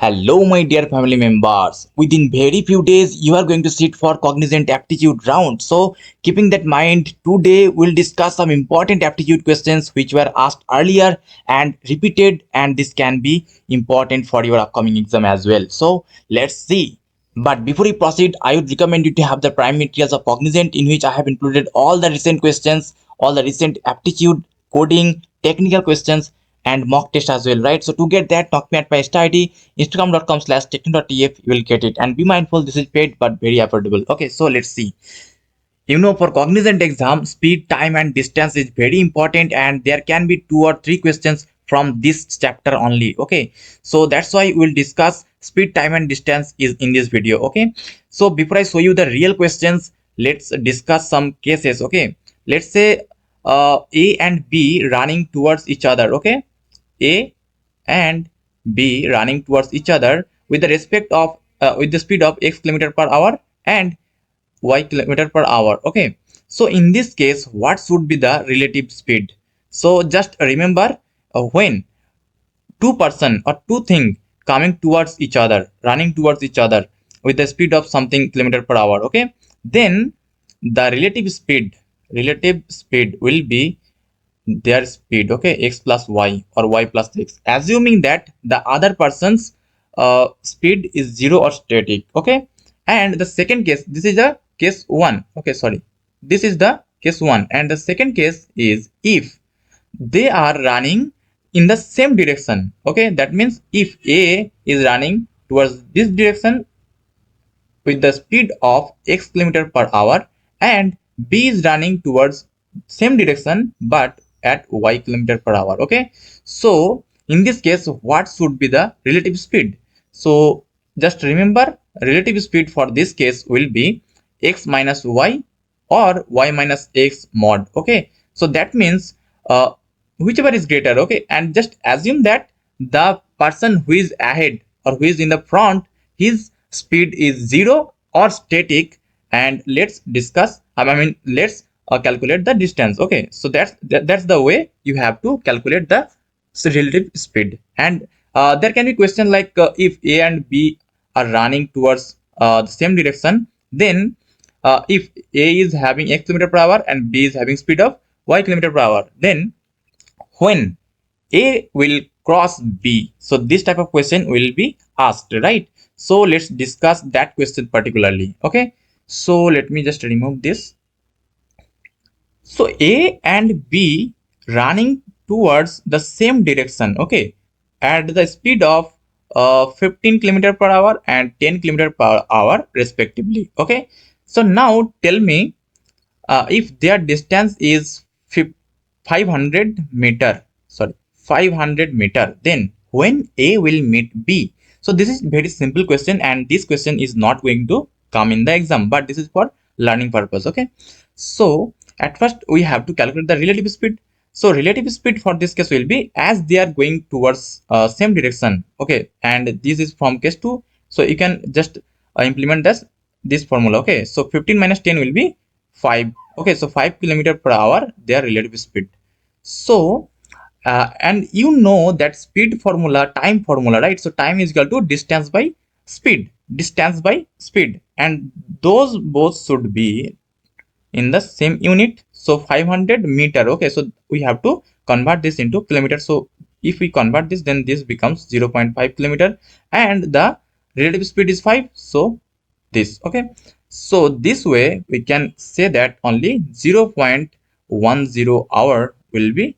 Hello, my dear family members. Within very few days, you are going to sit for Cognizant Aptitude round. So, keeping that in mind, today we'll discuss some important aptitude questions which were asked earlier and repeated, and this can be important for your upcoming exam as well. So, let's see. But before we proceed, I would recommend you to have the prime materials of Cognizant, in which I have included all the recent questions, all the recent aptitude, coding, technical questions, and mock test as well, right? So to get that, knock me at my ID, instagram.com/techno.tf, you will get it. And be mindful, this is paid but very affordable. Okay, so let's see. For Cognizant exam, speed, time, and distance is very important, and there can be 2 or 3 questions from this chapter only. Okay, so that's why we'll discuss speed, time, and distance is in this video. Okay, so before I show you the real questions, let's discuss some cases. Okay, let's say A and B running towards each other. Okay, A and B running towards each other with the respect of with the speed of x kilometer per hour and y kilometer per hour. Okay, so in this case, what should be the relative speed? So just remember, when two person or two thing coming towards each other, running towards each other with the speed of something kilometer per hour, okay, then the relative speed will be their speed, okay, x plus y or y plus x, assuming that the other person's speed is zero or static. Okay, and the second case, this is the case one. Okay, sorry, this is the case one, and the second case is if they are running in the same direction. Okay, that means if A is running towards this direction with the speed of x kilometer per hour and B is running towards same direction but at y kilometer per hour. Okay, so in this case, what should be the relative speed? So just remember, relative speed for this case will be x minus y or y minus x mod. Okay, so that means whichever is greater. Okay, and just assume that the person who is ahead or who is in the front, his speed is zero or static. And let's discuss, let's calculate the distance. Okay, so that's the way you have to calculate the relative speed. And there can be question like if A and B are running towards the same direction, then if A is having x kilometer per hour and B is having speed of y kilometer per hour, then when A will cross B, so this type of question will be asked, right? So let's discuss that question particularly. Okay, so let me just remove this. So A and B running towards the same direction, okay, at the speed of 15 kilometer per hour and 10 kilometer per hour respectively. Okay, so now tell me, if their distance is 500 meter, sorry, 500 meter, then when A will meet B? So this is very simple question, and this question is not going to come in the exam, but this is for learning purpose. Okay, so at first we have to calculate the relative speed. So relative speed for this case will be as they are going towards same direction. Okay, and this is from case 2, so you can just implement this formula. Okay, so 15 minus 10 will be 5. Okay, so 5 kilometer per hour their relative speed. So and you know that speed formula, time formula, right? So time is equal to distance by speed, and those both should be in the same unit. So 500 meter. Okay, so we have to convert this into kilometer. So if we convert this, then this becomes 0.5 kilometer, and the relative speed is 5. So this, okay, so this way we can say that only 0.10 hour will be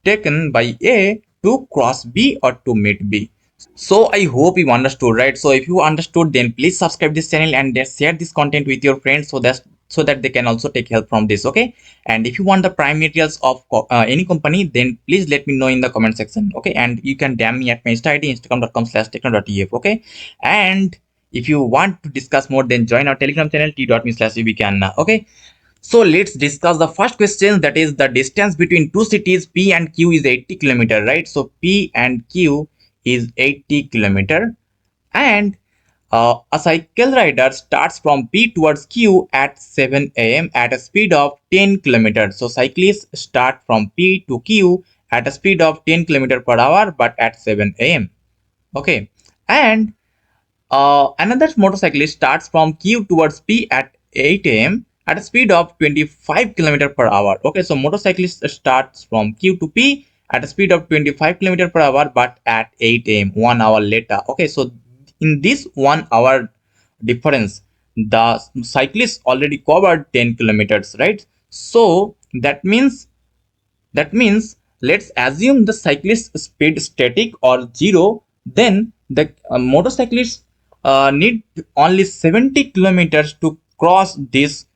taken by A to cross B or to meet B. So I hope you understood, right? So if you understood, then please subscribe this channel and share this content with your friends so that they can also take help from this. Okay, and if you want the prime materials of any company, then please let me know in the comment section. Okay, and you can DM me at my Insta ID, instagram.com/techno.ef. Okay, and if you want to discuss more, then join our Telegram channel t.me/ubcan. Okay, so let's discuss the first question, that is the distance between two cities P and Q is 80 kilometer, right? So P and Q is 80 kilometer, and a cycle rider starts from P towards Q at 7 a.m. at a speed of 10 kilometers. So cyclists start from P to Q at a speed of 10 kilometer per hour but at 7 a.m. Okay, And another motorcyclist starts from Q towards P at 8 a.m. at a speed of 25 km per hour. Okay, so motorcyclist starts from Q to P at a speed of 25 km per hour, but at 8 a.m. 1 hour later. Okay, so in this 1 hour difference, the cyclist already covered 10 kilometers, right? So that means let's assume the cyclist speed static or zero, then the motorcyclist need only 70 kilometers to cross this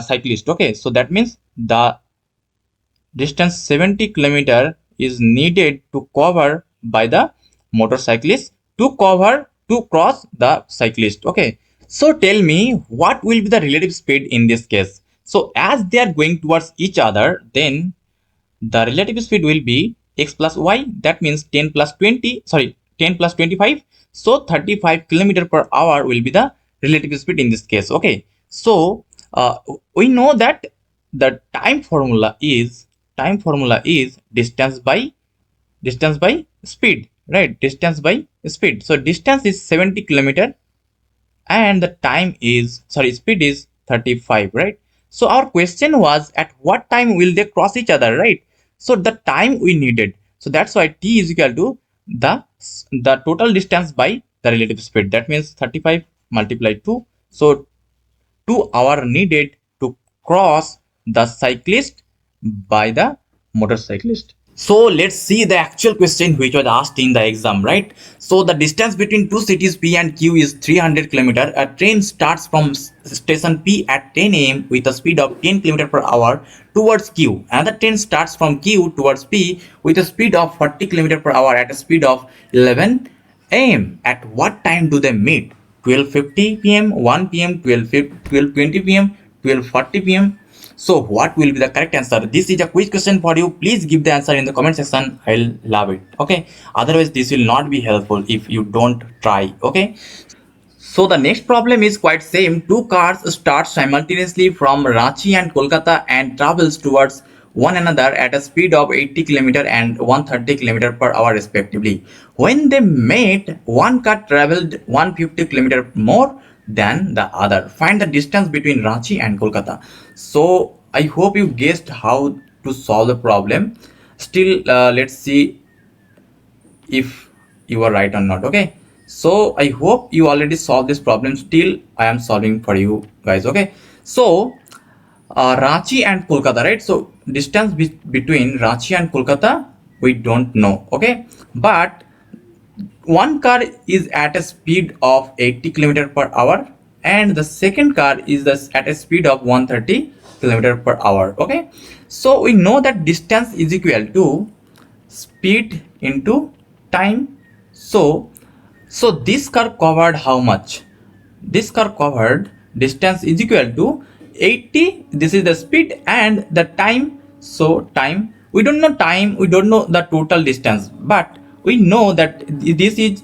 cyclist. Okay, so that means the distance 70 kilometer is needed to cover by the motorcyclist to cross the cyclist. Okay, so tell me what will be the relative speed in this case. So as they are going towards each other, then the relative speed will be x plus y, that means 10 plus 20, sorry, 10 plus 25, so 35 kilometer per hour will be the relative speed in this case. Okay, so we know that the time formula is distance by speed, right? Distance by speed. So distance is 70 kilometer and the speed is 35, right? So our question was at what time will they cross each other, right? So the time we needed, so that's why t is equal to the total distance by the relative speed, that means 35 multiplied 2. So 2 hour needed to cross the cyclist by the motorcyclist. So let's see the actual question which was asked in the exam, right? So the distance between two cities P and Q is 300 km. A train starts from station P at 10 a.m. with a speed of 10 km per hour towards Q. Another train starts from Q towards P with a speed of 40 km per hour at a speed of 11 a.m. At what time do they meet? 12:50 p.m., 1 p.m., 12:20 p.m., 12:40 p.m. So what will be the correct answer? This is a quiz question for you. Please give the answer in the comment section. I'll love it. Okay. Otherwise, this will not be helpful if you don't try. Okay. So the next problem is quite same. Two cars start simultaneously from Ranchi and Kolkata and travels towards one another at a speed of 80 km and 130 km per hour respectively. When they met, one car traveled 150 km more than the other. Find the distance between Ranchi and Kolkata. So I hope you guessed how to solve the problem. Still, let's see if you are right or not. Okay, so I hope you already solved this problem. Still I am solving for you guys. Okay, so Ranchi and Kolkata, right? So distance between Ranchi and Kolkata we don't know. Okay, but one car is at a speed of 80 km per hour and the second car is at a speed of 130 km per hour. Okay, so we know that distance is equal to speed into time. So this car covered how much? This car covered distance is equal to 80. This is the speed and the time. So time, we don't know time, we don't know the total distance, but we know that this is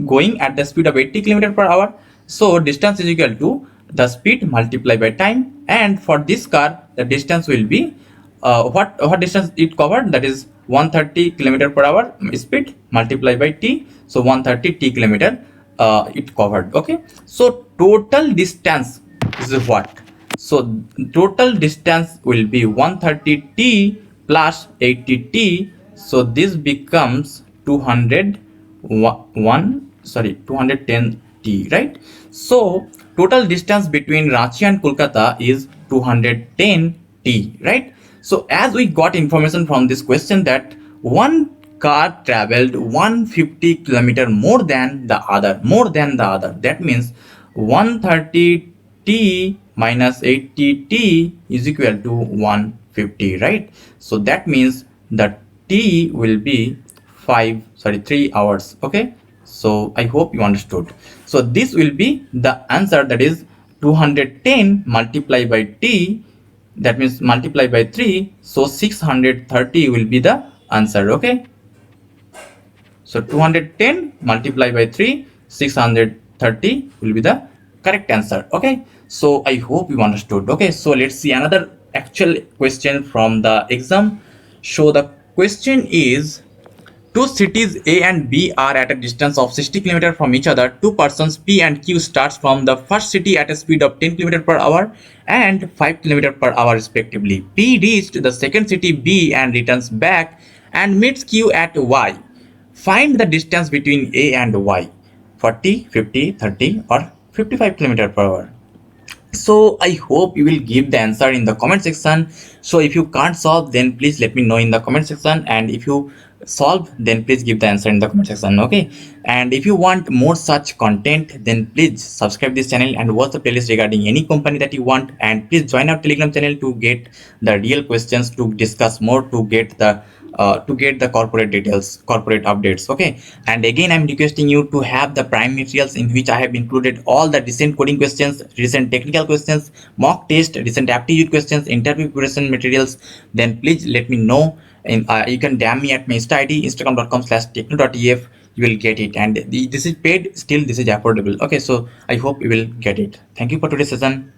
going at the speed of 80 km per hour. So distance is equal to the speed multiplied by time, and for this car the distance will be what distance it covered, that is 130 km per hour speed multiplied by t, so 130 t kilometer it covered. Okay, so total distance is what? So total distance will be 130 t plus 80 t, so this becomes 210 t, right? So total distance between Ranchi and Kolkata is 210 t, right? So as we got information from this question that one car traveled 150 kilometer more than the other, that means 130 t minus 80 t is equal to 150, right? So that means the t will be 3 hours. Okay, so I hope you understood. So this will be the answer, that is 210 multiplied by t, that means multiply by 3, so 630 will be the answer. Okay, so 210 multiplied by 3, 630 will be the correct answer. Okay, so I hope you understood. Okay, so let's see another actual question from the exam. So the question is, Two cities A and B are at a distance of 60 km from each other. Two persons P and Q starts from the first city at a speed of 10 km per hour and 5 km per hour respectively. P reached the second city B and returns back and meets Q at Y. Find the distance between A and Y. 40, 50, 30 or 55 km per hour. So I hope you will give the answer in the comment section. So if you can't solve, then please let me know in the comment section, and if you solve, then please give the answer in the comment section. Okay, and if you want more such content, then please subscribe this channel and watch the playlist regarding any company that you want, and please join our Telegram channel to get the real questions, to discuss more, to get the corporate details, corporate updates. Okay, and again I'm requesting you to have the prime materials, in which I have included all the recent coding questions, recent technical questions, mock test, recent aptitude questions, interview question materials. Then please let me know, and you can DM me at my Insta ID, instagram.com/techno.ef. You will get it, and this is paid, still this is affordable. Okay, so I hope you will get it. Thank you for today's session.